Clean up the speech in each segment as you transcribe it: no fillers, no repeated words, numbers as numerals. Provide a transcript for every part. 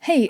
Hey,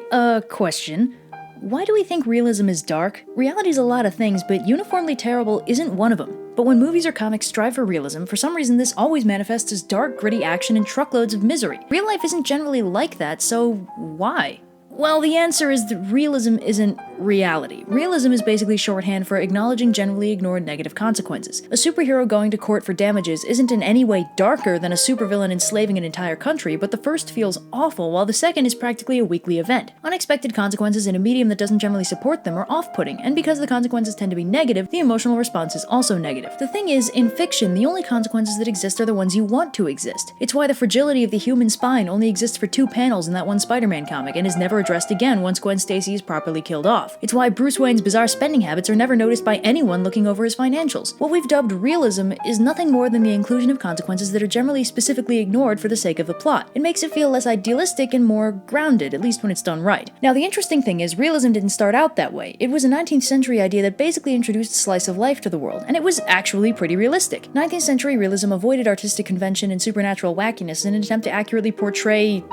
question. Why do we think realism is dark? Reality's a lot of things, but uniformly terrible isn't one of them. But when movies or comics strive for realism, for some reason this always manifests as dark, gritty action and truckloads of misery. Real life isn't generally like that, so why? Well, the answer is that realism isn't reality. Realism is basically shorthand for acknowledging generally ignored negative consequences. A superhero going to court for damages isn't in any way darker than a supervillain enslaving an entire country, but the first feels awful, while the second is practically a weekly event. Unexpected consequences in a medium that doesn't generally support them are off-putting, and because the consequences tend to be negative, the emotional response is also negative. The thing is, in fiction, the only consequences that exist are the ones you want to exist. It's why the fragility of the human spine only exists for 2 panels in that one Spider-Man comic, and is never addressed again once Gwen Stacy is properly killed off. It's why Bruce Wayne's bizarre spending habits are never noticed by anyone looking over his financials. What we've dubbed realism is nothing more than the inclusion of consequences that are generally specifically ignored for the sake of the plot. It makes it feel less idealistic and more grounded, at least when it's done right. Now, the interesting thing is, realism didn't start out that way. It was a 19th century idea that basically introduced a slice of life to the world, and it was actually pretty realistic. 19th century realism avoided artistic convention and supernatural wackiness in an attempt to accurately portray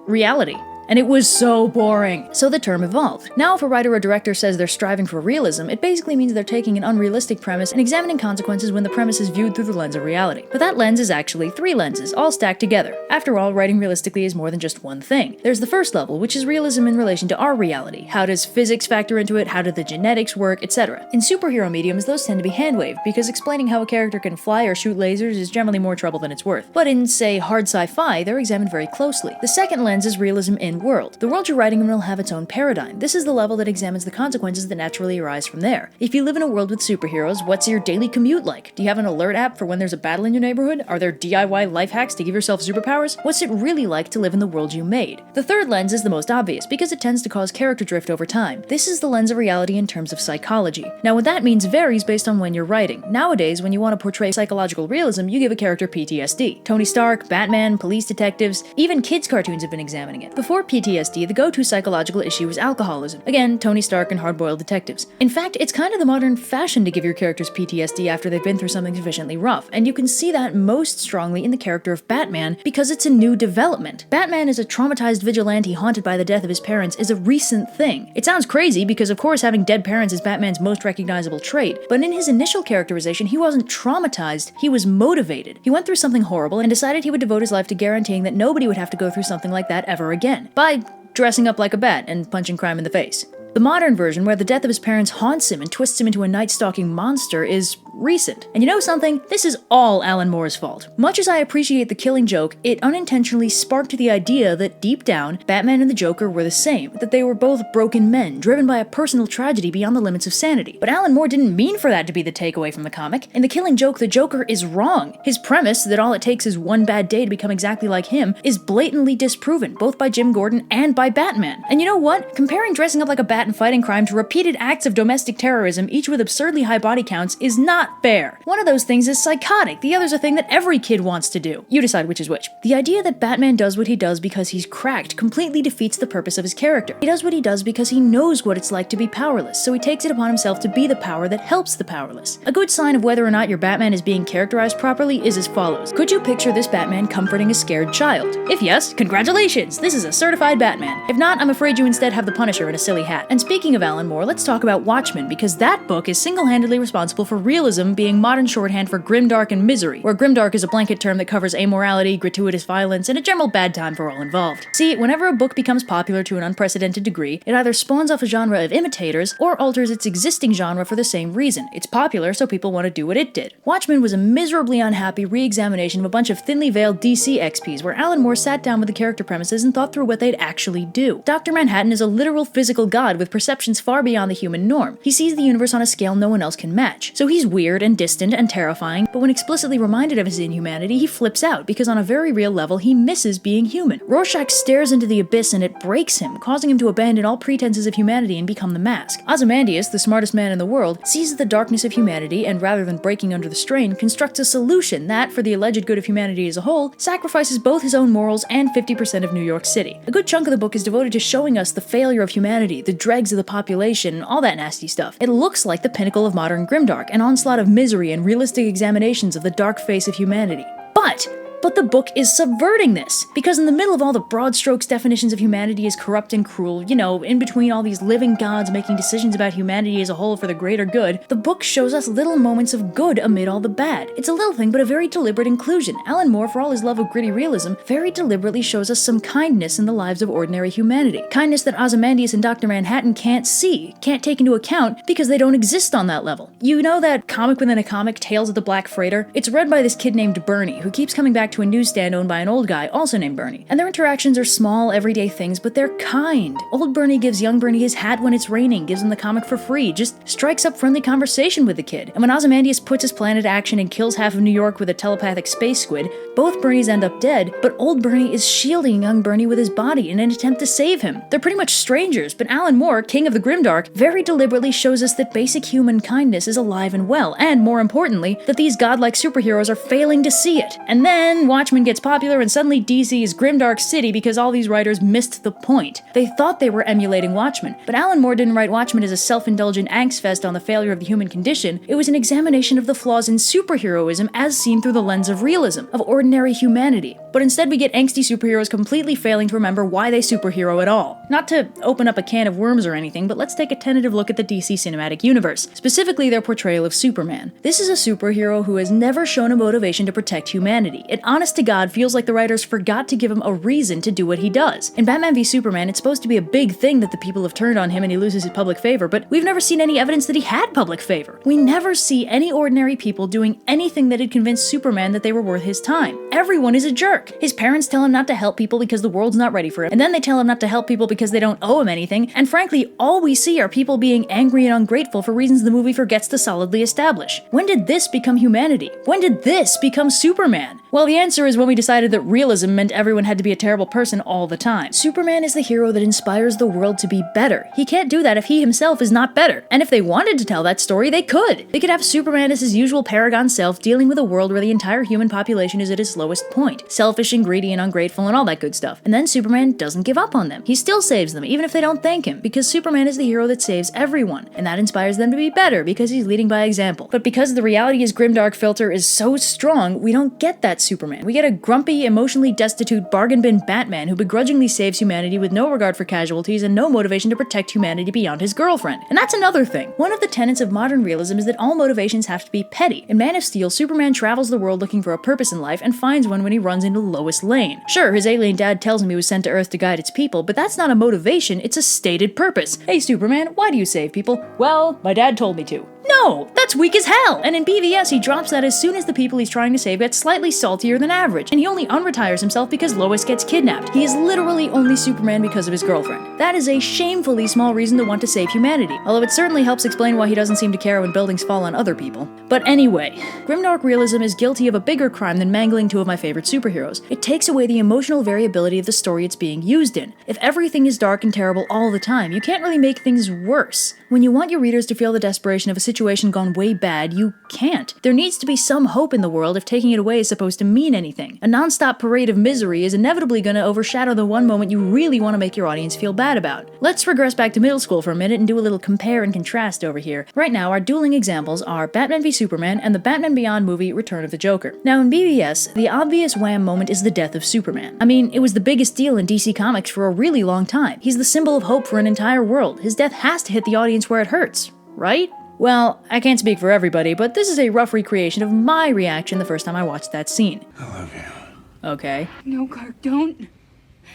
reality. And it was so boring. So the term evolved. Now if a writer or director says they're striving for realism, it basically means they're taking an unrealistic premise and examining consequences when the premise is viewed through the lens of reality. But that lens is actually 3 lenses, all stacked together. After all, writing realistically is more than just one thing. There's the first level, which is realism in relation to our reality. How does physics factor into it? How do the genetics work? Etc. In superhero mediums, those tend to be hand-waved, because explaining how a character can fly or shoot lasers is generally more trouble than it's worth. But in, say, hard sci-fi, they're examined very closely. The second lens is realism in world. The world you're writing in will have its own paradigm. This is the level that examines the consequences that naturally arise from there. If you live in a world with superheroes, what's your daily commute like? Do you have an alert app for when there's a battle in your neighborhood? Are there DIY life hacks to give yourself superpowers? What's it really like to live in the world you made? The third lens is the most obvious, because it tends to cause character drift over time. This is the lens of reality in terms of psychology. Now, what that means varies based on when you're writing. Nowadays, when you want to portray psychological realism, you give a character PTSD. Tony Stark, Batman, police detectives, even kids' cartoons have been examining it. Before PTSD, the go-to psychological issue was alcoholism. Again, Tony Stark and hard-boiled detectives. In fact, it's kind of the modern fashion to give your characters PTSD after they've been through something sufficiently rough, and you can see that most strongly in the character of Batman because it's a new development. Batman is a traumatized vigilante haunted by the death of his parents is a recent thing. It sounds crazy because of course having dead parents is Batman's most recognizable trait, but in his initial characterization he wasn't traumatized, he was motivated. He went through something horrible and decided he would devote his life to guaranteeing that nobody would have to go through something like that ever again, by dressing up like a bat and punching crime in the face. The modern version, where the death of his parents haunts him and twists him into a night-stalking monster, is recent. And you know something? This is all Alan Moore's fault. Much as I appreciate the Killing Joke, it unintentionally sparked the idea that deep down, Batman and the Joker were the same, that they were both broken men, driven by a personal tragedy beyond the limits of sanity. But Alan Moore didn't mean for that to be the takeaway from the comic. In The Killing Joke, the Joker is wrong. His premise, that all it takes is one bad day to become exactly like him, is blatantly disproven, both by Jim Gordon and by Batman. And you know what? Comparing dressing up like a bat and fighting crime to repeated acts of domestic terrorism, each with absurdly high body counts, is not fair. One of those things is psychotic, the other's a thing that every kid wants to do. You decide which is which. The idea that Batman does what he does because he's cracked completely defeats the purpose of his character. He does what he does because he knows what it's like to be powerless, so he takes it upon himself to be the power that helps the powerless. A good sign of whether or not your Batman is being characterized properly is as follows. Could you picture this Batman comforting a scared child? If yes, congratulations! This is a certified Batman. If not, I'm afraid you instead have the Punisher in a silly hat. And speaking of Alan Moore, let's talk about Watchmen, because that book is single-handedly responsible for realism being modern shorthand for grimdark and misery, where grimdark is a blanket term that covers amorality, gratuitous violence, and a general bad time for all involved. See, whenever a book becomes popular to an unprecedented degree, it either spawns off a genre of imitators, or alters its existing genre for the same reason. It's popular, so people want to do what it did. Watchmen was a miserably unhappy re-examination of a bunch of thinly veiled DC XPs, where Alan Moore sat down with the character premises and thought through what they'd actually do. Dr. Manhattan is a literal physical god with perceptions far beyond the human norm. He sees the universe on a scale no one else can match. So he's weird and distant and terrifying, but when explicitly reminded of his inhumanity, he flips out, because on a very real level, he misses being human. Rorschach stares into the abyss and it breaks him, causing him to abandon all pretenses of humanity and become the Mask. Ozymandias, the smartest man in the world, sees the darkness of humanity and, rather than breaking under the strain, constructs a solution that, for the alleged good of humanity as a whole, sacrifices both his own morals and 50% of New York City. A good chunk of the book is devoted to showing us the failure of humanity, the dregs of the population, all that nasty stuff. It looks like the pinnacle of modern grimdark, an onslaught of misery and realistic examinations of the dark face of humanity. But But the book is subverting this, because in the middle of all the broad strokes definitions of humanity as corrupt and cruel, in between all these living gods making decisions about humanity as a whole for the greater good, the book shows us little moments of good amid all the bad. It's a little thing, but a very deliberate inclusion. Alan Moore, for all his love of gritty realism, very deliberately shows us some kindness in the lives of ordinary humanity. Kindness that Ozymandias and Dr. Manhattan can't see, can't take into account, because they don't exist on that level. You know that comic within a comic, Tales of the Black Freighter? It's read by this kid named Bernie, who keeps coming back to a newsstand owned by an old guy, also named Bernie. And their interactions are small, everyday things, but they're kind. Old Bernie gives young Bernie his hat when it's raining, gives him the comic for free, just strikes up friendly conversation with the kid. And when Ozymandias puts his plan into action and kills half of New York with a telepathic space squid, both Bernies end up dead, but old Bernie is shielding young Bernie with his body in an attempt to save him. They're pretty much strangers, but Alan Moore, king of the Grimdark, very deliberately shows us that basic human kindness is alive and well, and more importantly, that these godlike superheroes are failing to see it. And then Watchmen gets popular and suddenly DC is Grimdark City because all these writers missed the point. They thought they were emulating Watchmen, but Alan Moore didn't write Watchmen as a self-indulgent angst fest on the failure of the human condition. It was an examination of the flaws in superheroism as seen through the lens of realism, of ordinary humanity. But instead we get angsty superheroes completely failing to remember why they superhero at all. Not to open up a can of worms or anything, but let's take a tentative look at the DC Cinematic Universe, specifically their portrayal of Superman. This is a superhero who has never shown a motivation to protect humanity. It honest to God feels like the writers forgot to give him a reason to do what he does. In Batman v Superman, it's supposed to be a big thing that the people have turned on him and he loses his public favor, but we've never seen any evidence that he had public favor. We never see any ordinary people doing anything that'd convince Superman that they were worth his time. Everyone is a jerk. His parents tell him not to help people because the world's not ready for him, and then they tell him not to help people because they don't owe him anything, and frankly, all we see are people being angry and ungrateful for reasons the movie forgets to solidly establish. When did this become humanity? When did this become Superman? Well, the answer is when we decided that realism meant everyone had to be a terrible person all the time. Superman is the hero that inspires the world to be better. He can't do that if he himself is not better. And if they wanted to tell that story, they could. They could have Superman as his usual paragon self dealing with a world where the entire human population is at its lowest point. Selfish and greedy and ungrateful and all that good stuff. And then Superman doesn't give up on them. He still saves them, even if they don't thank him, because Superman is the hero that saves everyone. And that inspires them to be better because he's leading by example. But because the reality is grimdark filter is so strong, we don't get that Superman. We get a grumpy, emotionally destitute, bargain bin Batman who begrudgingly saves humanity with no regard for casualties and no motivation to protect humanity beyond his girlfriend. And that's another thing. One of the tenets of modern realism is that all motivations have to be petty. In Man of Steel, Superman travels the world looking for a purpose in life and finds one when he runs into Lois Lane. Sure, his alien dad tells him he was sent to Earth to guide its people, but that's not a motivation, it's a stated purpose. Hey Superman, why do you save people? Well, my dad told me to. No, that's weak as hell! And in BVS, he drops that as soon as the people he's trying to save get slightly saltier than average, and he only unretires himself because Lois gets kidnapped. He is literally only Superman because of his girlfriend. That is a shamefully small reason to want to save humanity, although it certainly helps explain why he doesn't seem to care when buildings fall on other people. But anyway, grimdark realism is guilty of a bigger crime than mangling two of my favorite superheroes. It takes away the emotional variability of the story it's being used in. If everything is dark and terrible all the time, you can't really make things worse. When you want your readers to feel the desperation of a situation gone way bad, you can't. There needs to be some hope in the world if taking it away is supposed to mean anything. A nonstop parade of misery is inevitably going to overshadow the one moment you really want to make your audience feel bad about. Let's regress back to middle school for a minute and do a little compare and contrast over here. Right now, our dueling examples are Batman v Superman and the Batman Beyond movie Return of the Joker. Now in BVS, the obvious wham moment is the death of Superman. I mean, it was the biggest deal in DC Comics for a really long time. He's the symbol of hope for an entire world. His death has to hit the audience where it hurts, right? Well, I can't speak for everybody, but this is a rough recreation of my reaction the first time I watched that scene. I love you. Okay. No, Clark, don't.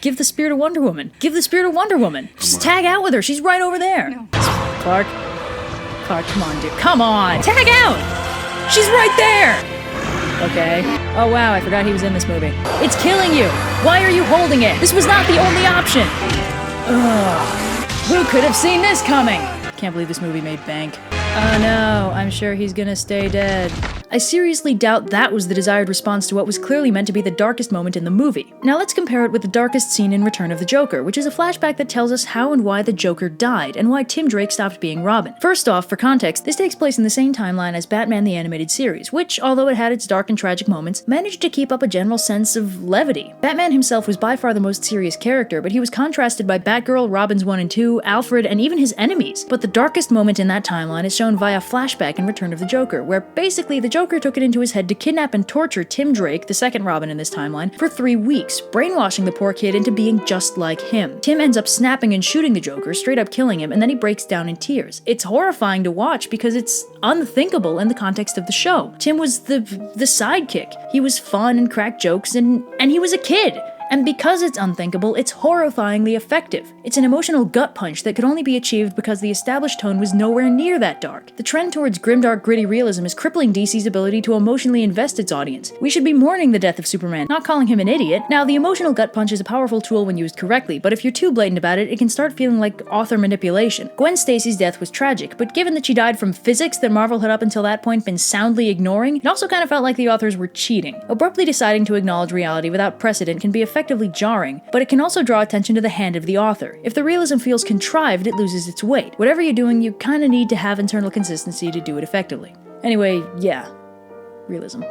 Give the spirit of Wonder Woman. Give the spirit of Wonder Woman. Just tag out with her. She's right over there. No. Clark, come on, dude. Come on. Tag out. She's right there. Okay. Oh, wow, I forgot he was in this movie. It's killing you. Why are you holding it? This was not the only option. Ugh. Who could have seen this coming? Can't believe this movie made bank. Oh no, I'm sure he's gonna stay dead. I seriously doubt that was the desired response to what was clearly meant to be the darkest moment in the movie. Now let's compare it with the darkest scene in Return of the Joker, which is a flashback that tells us how and why the Joker died, and why Tim Drake stopped being Robin. First off, for context, this takes place in the same timeline as Batman the Animated Series, which, although it had its dark and tragic moments, managed to keep up a general sense of levity. Batman himself was by far the most serious character, but he was contrasted by Batgirl, Robins 1 and 2, Alfred, and even his enemies. But the darkest moment in that timeline is shown via flashback in Return of the Joker, where basically the Joker Joker took it into his head to kidnap and torture Tim Drake, the second Robin in this timeline, for 3 weeks, brainwashing the poor kid into being just like him. Tim ends up snapping and shooting the Joker, straight up killing him, and then he breaks down in tears. It's horrifying to watch because it's unthinkable in the context of the show. Tim was the sidekick. He was fun and cracked jokes, and he was a kid. And because it's unthinkable, it's horrifyingly effective. It's an emotional gut punch that could only be achieved because the established tone was nowhere near that dark. The trend towards grimdark, gritty realism is crippling DC's ability to emotionally invest its audience. We should be mourning the death of Superman, not calling him an idiot. Now, the emotional gut punch is a powerful tool when used correctly, but if you're too blatant about it, it can start feeling like author manipulation. Gwen Stacy's death was tragic, but given that she died from physics that Marvel had up until that point been soundly ignoring, it also kind of felt like the authors were cheating. Abruptly deciding to acknowledge reality without precedent can be effectively jarring, but it can also draw attention to the hand of the author. If the realism feels contrived, it loses its weight. Whatever you're doing, you kinda need to have internal consistency to do it effectively. Anyway, yeah. Realism.